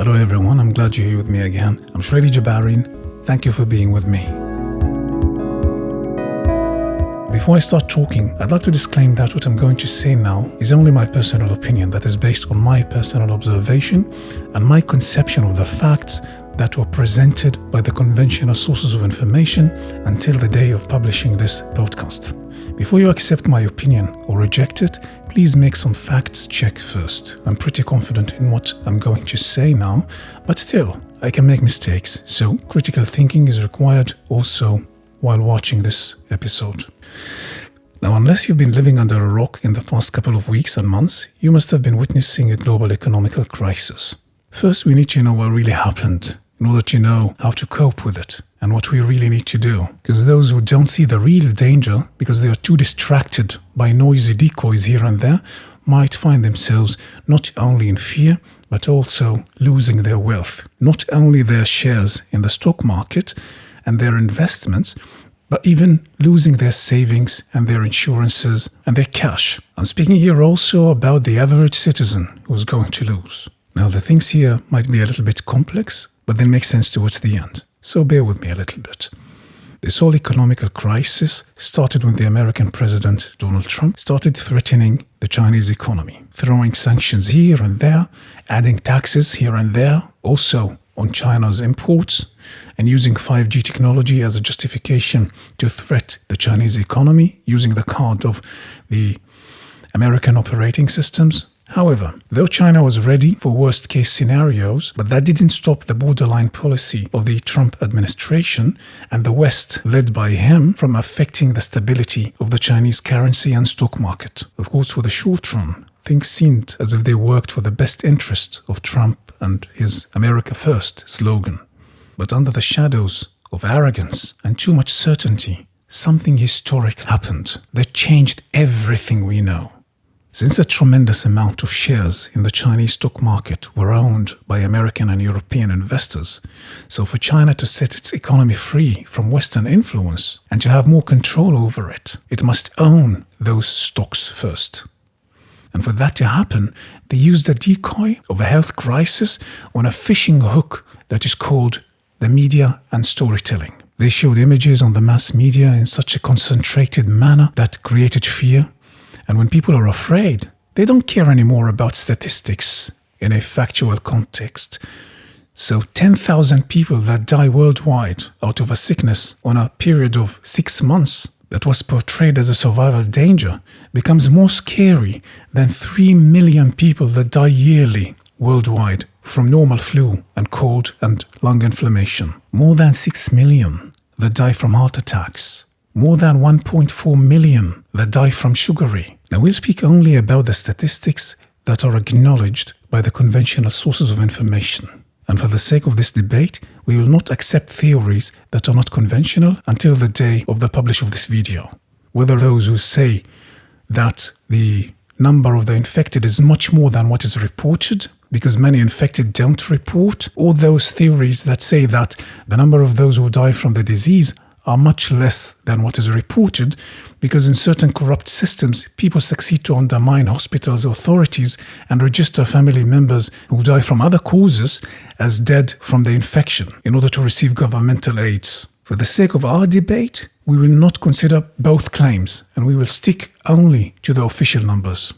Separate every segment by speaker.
Speaker 1: Hello everyone, I'm glad you're here with me again. I'm Shredy Jabarin. Thank you for being with me. Before I start talking, I'd like to disclaim that what I'm going to say now is only my personal opinion that is based on my personal observation and my conception of the facts that were presented by the conventional sources of information until the day of publishing this podcast. Before you accept my opinion or reject it, please make some facts check first. I'm pretty confident in what I'm going to say now, but still, I can make mistakes, so critical thinking is required also while watching this episode. Now, unless you've been living under a rock in the past couple of weeks and months, you must have been witnessing a global economical crisis. First, we need to know what really happened in order to know how to cope with it and what we really need to do. Because those who don't see the real danger because they are too distracted by noisy decoys here and there might find themselves not only in fear but also losing their wealth, not only their shares in the stock market and their investments, but even losing their savings and their insurances and their cash. I'm speaking here also about the average citizen who's going to lose. Now, the things here might be a little bit complex, but they make sense towards the end. So bear with me a little bit. This whole economical crisis started when the American president, Donald Trump, started threatening the Chinese economy, throwing sanctions here and there, adding taxes here and there, also on China's imports, and using 5G technology as a justification to threat the Chinese economy, using the card of the American operating systems. However, though China was ready for worst-case scenarios, but that didn't stop the borderline policy of the Trump administration and the West, led by him, from affecting the stability of the Chinese currency and stock market. Of course, for the short run, things seemed as if they worked for the best interest of Trump and his America First slogan. But under the shadows of arrogance and too much certainty, something historic happened that changed everything we know. Since a tremendous amount of shares in the Chinese stock market were owned by American and European investors, so for China to set its economy free from Western influence and to have more control over it, it must own those stocks first. And for that to happen, they used a decoy of a health crisis on a fishing hook that is called the media and storytelling. They showed images on the mass media in such a concentrated manner that created fear. And when people are afraid, they don't care anymore about statistics in a factual context. So 10,000 people that die worldwide out of a sickness on a period of 6 months that was portrayed as a survival danger becomes more scary than 3 million people that die yearly worldwide from normal flu and cold and lung inflammation. More than 6 million that die from heart attacks. More than 1.4 million that die from sugary. Now, we'll speak only about the statistics that are acknowledged by the conventional sources of information. And for the sake of this debate, we will not accept theories that are not conventional until the day of the publish of this video. Whether those who say that the number of the infected is much more than what is reported, because many infected don't report, or those theories that say that the number of those who die from the disease are much less than what is reported, because in certain corrupt systems, people succeed to undermine hospitals' authorities and register family members who die from other causes as dead from the infection in order to receive governmental aids. For the sake of our debate, we will not consider both claims, and we will stick only to the official numbers.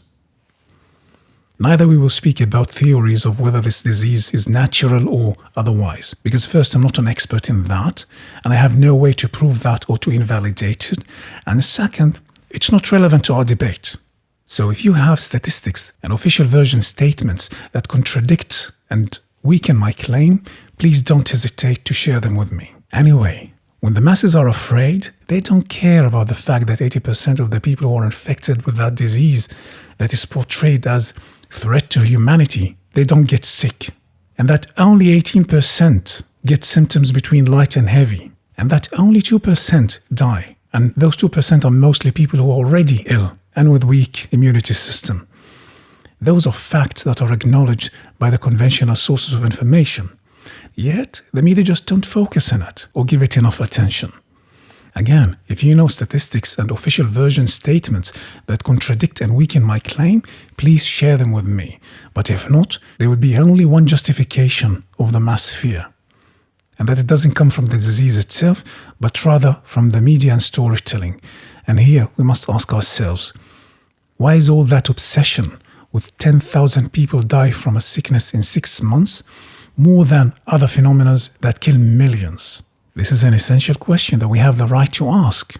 Speaker 1: Neither we will speak about theories of whether this disease is natural or otherwise, because first, I'm not an expert in that, and I have no way to prove that or to invalidate it, and second, it's not relevant to our debate. So if you have statistics and official version statements that contradict and weaken my claim, please don't hesitate to share them with me. Anyway, when the masses are afraid, they don't care about the fact that 80% of the people who are infected with that disease that is portrayed as threat to humanity, they don't get sick. And that only 18% get symptoms between light and heavy. And that only 2% die. And those 2% are mostly people who are already ill and with weak immunity system. Those are facts that are acknowledged by the conventional sources of information. Yet, the media just don't focus on it or give it enough attention. Again, if you know statistics and official version statements that contradict and weaken my claim, please share them with me. But if not, there would be only one justification of the mass fear. And that it doesn't come from the disease itself, but rather from the media and storytelling. And here we must ask ourselves, why is all that obsession with 10,000 people die from a sickness in 6 months more than other phenomena that kill millions? This is an essential question that we have the right to ask.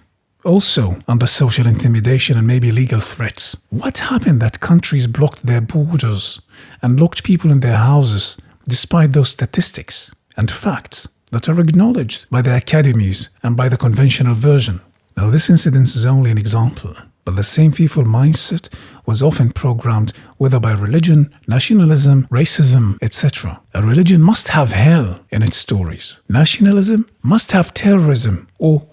Speaker 1: Also, under social intimidation and maybe legal threats, what happened that countries blocked their borders and locked people in their houses despite those statistics and facts that are acknowledged by the academies and by the conventional version? Now, this incident is only an example, but the same fearful mindset was often programmed whether by religion, nationalism, racism, etc. A religion must have hell in its stories. Nationalism must have terrorism or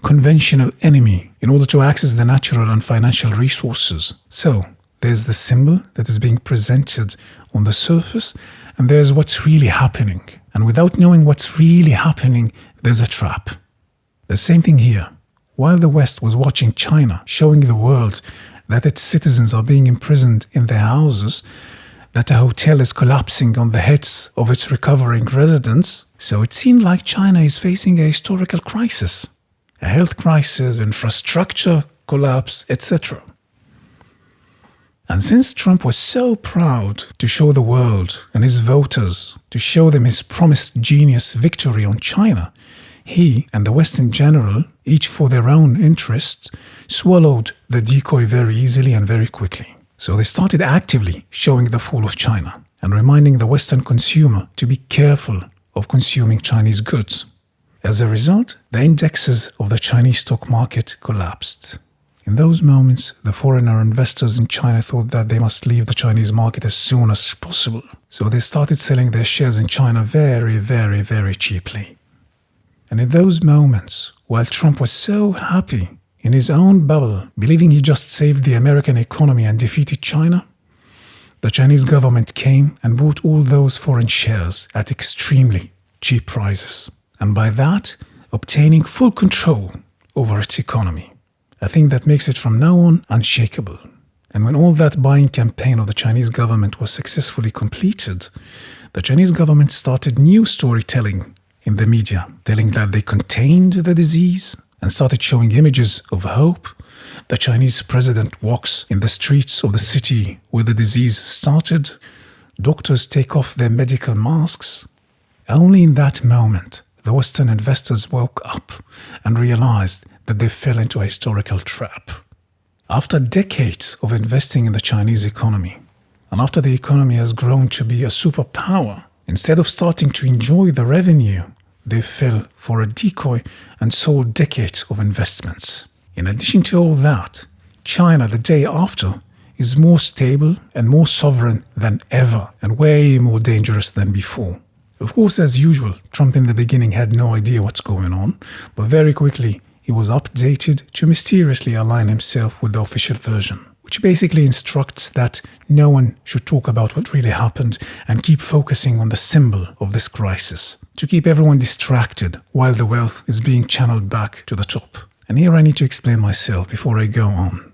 Speaker 1: conventional enemy in order to access the natural and financial resources. So, there's the symbol that is being presented on the surface, and there's what's really happening. And without knowing what's really happening, there's a trap. The same thing here. While the West was watching China, showing the world that its citizens are being imprisoned in their houses, that a hotel is collapsing on the heads of its recovering residents, so it seemed like China is facing a historical crisis, a health crisis, infrastructure collapse, etc. And since Trump was so proud to show the world and his voters, to show them his promised genius victory on China, he and the West in general, each for their own interests, swallowed the decoy very easily and very quickly. So they started actively showing the fall of China and reminding the Western consumer to be careful of consuming Chinese goods. As a result, the indexes of the Chinese stock market collapsed. In those moments, the foreigner investors in China thought that they must leave the Chinese market as soon as possible. So they started selling their shares in China very, very, very cheaply. And in those moments, while Trump was so happy in his own bubble, believing he just saved the American economy and defeated China, the Chinese government came and bought all those foreign shares at extremely cheap prices. And by that, obtaining full control over its economy. A thing that makes it from now on unshakable. And when all that buying campaign of the Chinese government was successfully completed, the Chinese government started new storytelling in the media, telling that they contained the disease and started showing images of hope. The Chinese president walks in the streets of the city where the disease started. Doctors take off their medical masks. Only in that moment, the Western investors woke up and realized that they fell into a historical trap. After decades of investing in the Chinese economy, and after the economy has grown to be a superpower, instead of starting to enjoy the revenue, they fell for a decoy and sold decades of investments. In addition to all that, China the day after is more stable and more sovereign than ever and way more dangerous than before. Of course, as usual, Trump in the beginning had no idea what's going on, but very quickly he was updated to mysteriously align himself with the official version, which basically instructs that no one should talk about what really happened and keep focusing on the symbol of this crisis, to keep everyone distracted while the wealth is being channeled back to the top. And here I need to explain myself before I go on.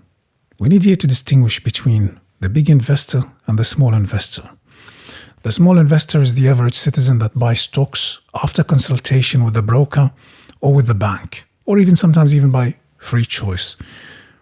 Speaker 1: We need here to distinguish between the big investor and the small investor. The small investor is the average citizen that buys stocks after consultation with the broker or with the bank, or even sometimes even by free choice.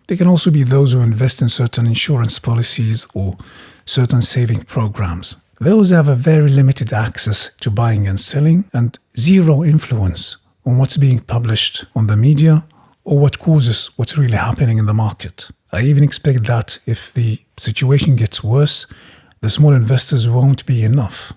Speaker 1: They can also be those who invest in certain insurance policies or certain saving programs. Those have a very limited access to buying and selling and zero influence on what's being published on the media or what causes what's really happening in the market. I even expect that if the situation gets worse, the small investors won't be enough.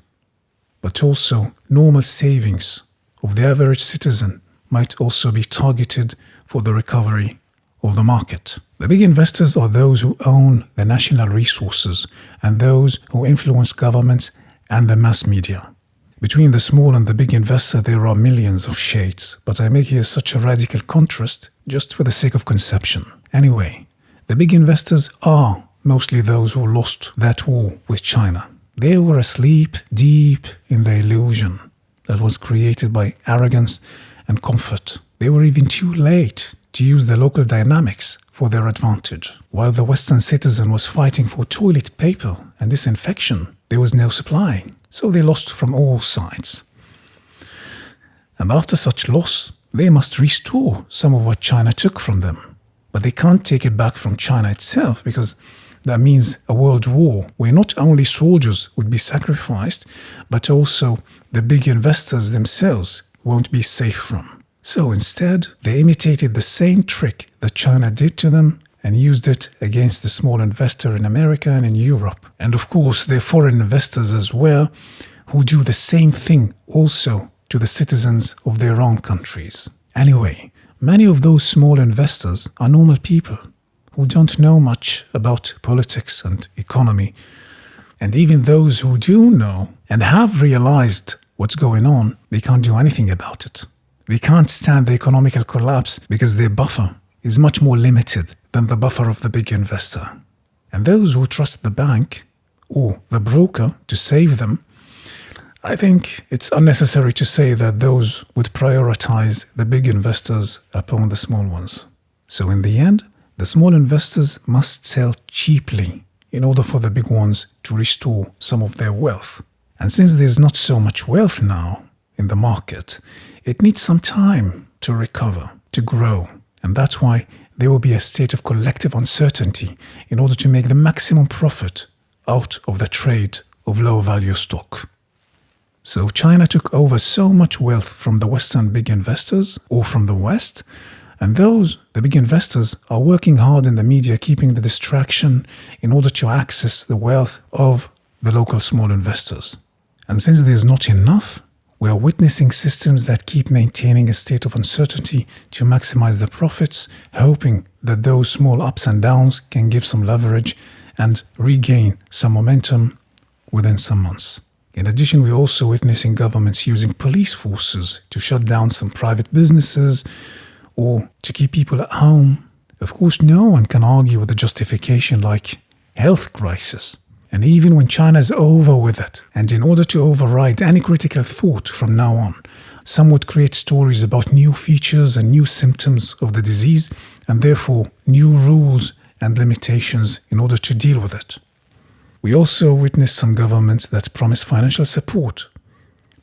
Speaker 1: But also, normal savings of the average citizen might also be targeted for the recovery of the market. The big investors are those who own the national resources and those who influence governments and the mass media. Between the small and the big investor, there are millions of shades, but I make here such a radical contrast just for the sake of conception. Anyway, the big investors are mostly those who lost that war with China. They were asleep deep in the illusion that was created by arrogance and comfort. They were even too late to use the local dynamics for their advantage. While the Western citizen was fighting for toilet paper and disinfection, there was no supply, so they lost from all sides. And after such loss, they must restore some of what China took from them. But they can't take it back from China itself, because that means a world war where not only soldiers would be sacrificed, but also the big investors themselves won't be safe from. So instead, they imitated the same trick that China did to them and used it against the small investor in America and in Europe. And of course, they're foreign investors as well, who do the same thing also to the citizens of their own countries. Anyway, many of those small investors are normal people who don't know much about politics and economy. And even those who do know and have realized what's going on, they can't do anything about it. They can't stand the economical collapse because their buffer is much more limited than the buffer of the big investor. And those who trust the bank or the broker to save them, I think it's unnecessary to say that those would prioritize the big investors upon the small ones. So in the end, the small investors must sell cheaply in order for the big ones to restore some of their wealth. And since there's not so much wealth now in the market, it needs some time to recover, to grow. And that's why there will be a state of collective uncertainty in order to make the maximum profit out of the trade of low-value stock. So China took over so much wealth from the Western big investors or from the West, and the big investors, are working hard in the media, keeping the distraction in order to access the wealth of the local small investors. And since there's not enough, we are witnessing systems that keep maintaining a state of uncertainty to maximize the profits, hoping that those small ups and downs can give some leverage and regain some momentum within some months. In addition, we're also witnessing governments using police forces to shut down some private businesses or to keep people at home. Of course, no one can argue with a justification like health crisis. And even when China is over with it, and in order to override any critical thought from now on, some would create stories about new features and new symptoms of the disease, and therefore new rules and limitations in order to deal with it. We also witness some governments that promise financial support,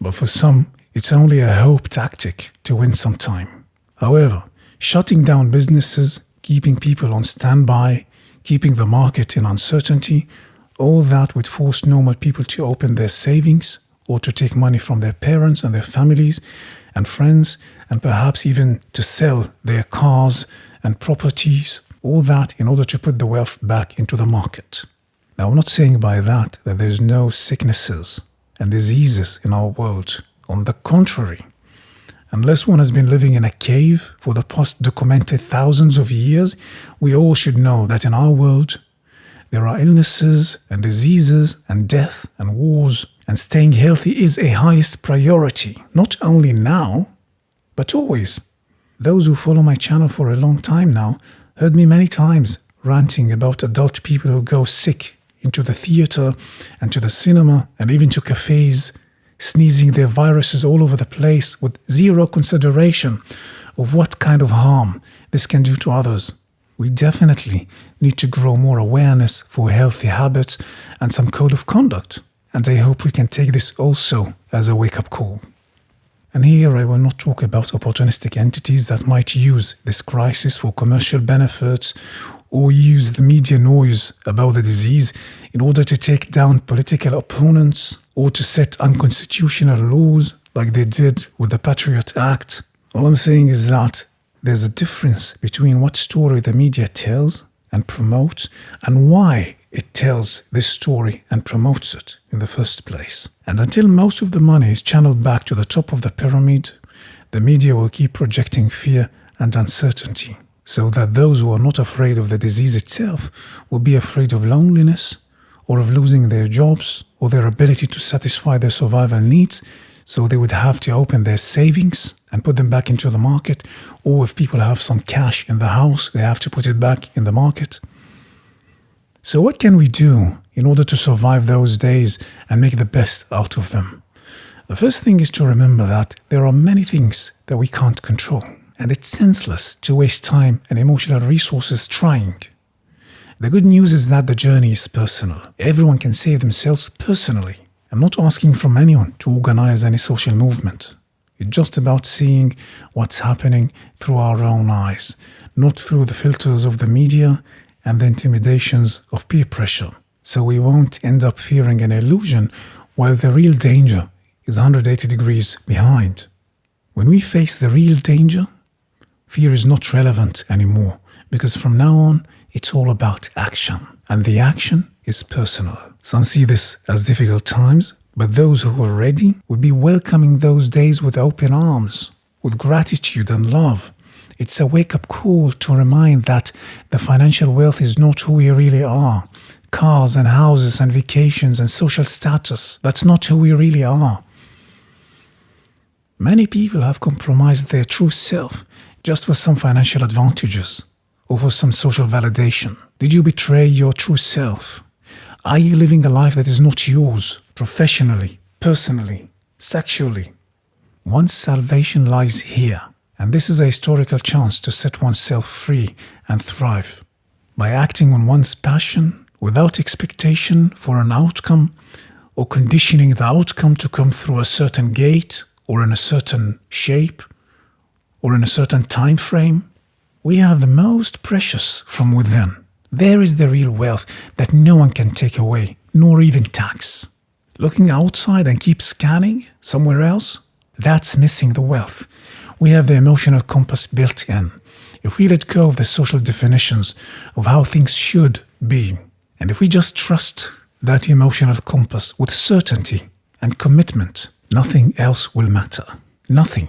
Speaker 1: but for some, it's only a hope tactic to win some time. However, shutting down businesses, keeping people on standby, keeping the market in uncertainty, all that would force normal people to open their savings or to take money from their parents and their families and friends, and perhaps even to sell their cars and properties, all that in order to put the wealth back into the market. Now, I'm not saying by that there's no sicknesses and diseases in our world. On the contrary, unless one has been living in a cave for the past documented thousands of years, we all should know that in our world, there are illnesses and diseases and death and wars, and staying healthy is a highest priority, not only now, but always. Those who follow my channel for a long time now heard me many times ranting about adult people who go sick into the theater and to the cinema and even to cafes, sneezing their viruses all over the place with zero consideration of what kind of harm this can do to others. We definitely need to grow more awareness for healthy habits and some code of conduct. And I hope we can take this also as a wake-up call. And here I will not talk about opportunistic entities that might use this crisis for commercial benefits or use the media noise about the disease in order to take down political opponents or to set unconstitutional laws like they did with the Patriot Act. All I'm saying is that there's a difference between what story the media tells and promotes and why it tells this story and promotes it in the first place. And until most of the money is channeled back to the top of the pyramid, the media will keep projecting fear and uncertainty, so that those who are not afraid of the disease itself will be afraid of loneliness or of losing their jobs or their ability to satisfy their survival needs, so they would have to open their savings and put them back into the market, or if people have some cash in the house, they have to put it back in the market. So what can we do in order to survive those days and make the best out of them? The first thing is to remember that there are many things that we can't control. and it's senseless to waste time and emotional resources trying. The good news is that the journey is personal. Everyone can save themselves personally. I'm not asking from anyone to organize any social movement. It's just about seeing what's happening through our own eyes, not through the filters of the media and the intimidations of peer pressure. So we won't end up fearing an illusion while the real danger is 180 degrees behind. When we face the real danger, fear is not relevant anymore, because from now on, it's all about action, and the action is personal. Some see this as difficult times, but those who are ready will be welcoming those days with open arms, with gratitude and love. It's a wake-up call to remind that the financial wealth is not who we really are. Cars and houses and vacations and social status, that's not who we really are. Many people have compromised their true self just for some financial advantages or for some social validation. Did you betray your true self? Are you living a life that is not yours, professionally, personally, sexually? One's salvation lies here, and this is a historical chance to set oneself free and thrive. By acting on one's passion without expectation for an outcome or conditioning the outcome to come through a certain gate or in a certain shape or in a certain time frame, we have the most precious from within. There is the real wealth that no one can take away, nor even tax. Looking outside and keep scanning somewhere else, that's missing the wealth. We have the emotional compass built in. If we let go of the social definitions of how things should be, and if we just trust that emotional compass with certainty and commitment, nothing else will matter. Nothing.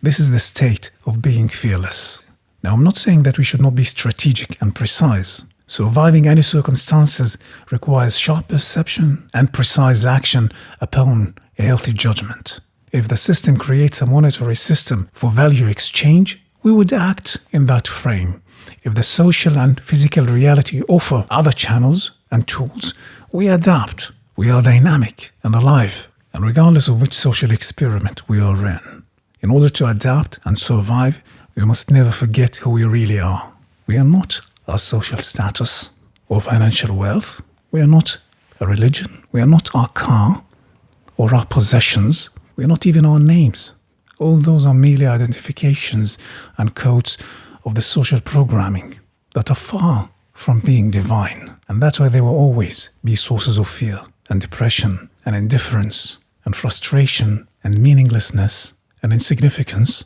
Speaker 1: This is the state of being fearless. Now, I'm not saying that we should not be strategic and precise. Surviving any circumstances requires sharp perception and precise action upon a healthy judgment. If the system creates a monetary system for value exchange, we would act in that frame. If the social and physical reality offer other channels and tools, we adapt. We are dynamic and alive, and regardless of which social experiment we are in order to adapt and survive, we must never forget who we really are. We are not our social status or financial wealth. We are not a religion. We are not our car or our possessions. We are not even our names. All those are merely identifications and codes of the social programming that are far from being divine. And that's why they will always be sources of fear and depression and indifference and frustration and meaninglessness and insignificance.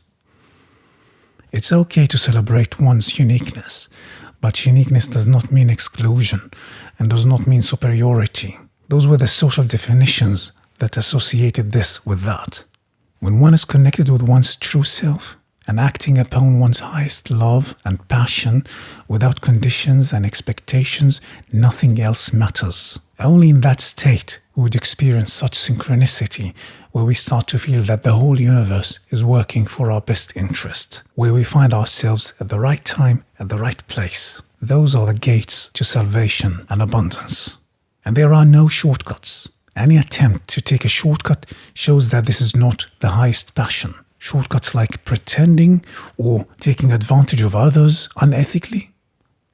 Speaker 1: It's okay to celebrate one's uniqueness, but uniqueness does not mean exclusion and does not mean superiority. Those were the social definitions that associated this with that. When one is connected with one's true self and acting upon one's highest love and passion without conditions and expectations, nothing else matters. Only in that state we would experience such synchronicity, where we start to feel that the whole universe is working for our best interest, where we find ourselves at the right time, at the right place. Those are the gates to salvation and abundance. And there are no shortcuts. Any attempt to take a shortcut shows that this is not the highest passion. Shortcuts like pretending or taking advantage of others unethically,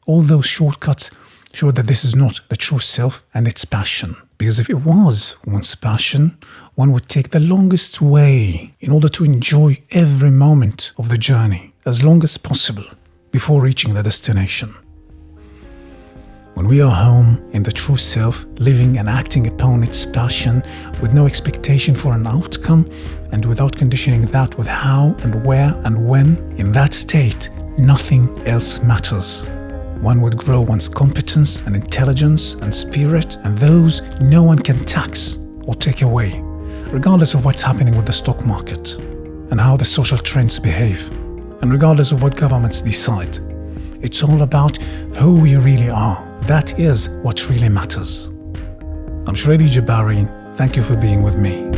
Speaker 1: all those shortcuts show that this is not the true self and its passion. Because if it was one's passion, one would take the longest way in order to enjoy every moment of the journey as long as possible before reaching the destination. When we are home in the true self, living and acting upon its passion with no expectation for an outcome and without conditioning that with how and where and when, in that state, nothing else matters. One would grow one's competence and intelligence and spirit, and those no one can tax or take away, regardless of what's happening with the stock market and how the social trends behave, and regardless of what governments decide. It's all about who we really are. That is what really matters. I'm Shredy Jabarin. Thank you for being with me.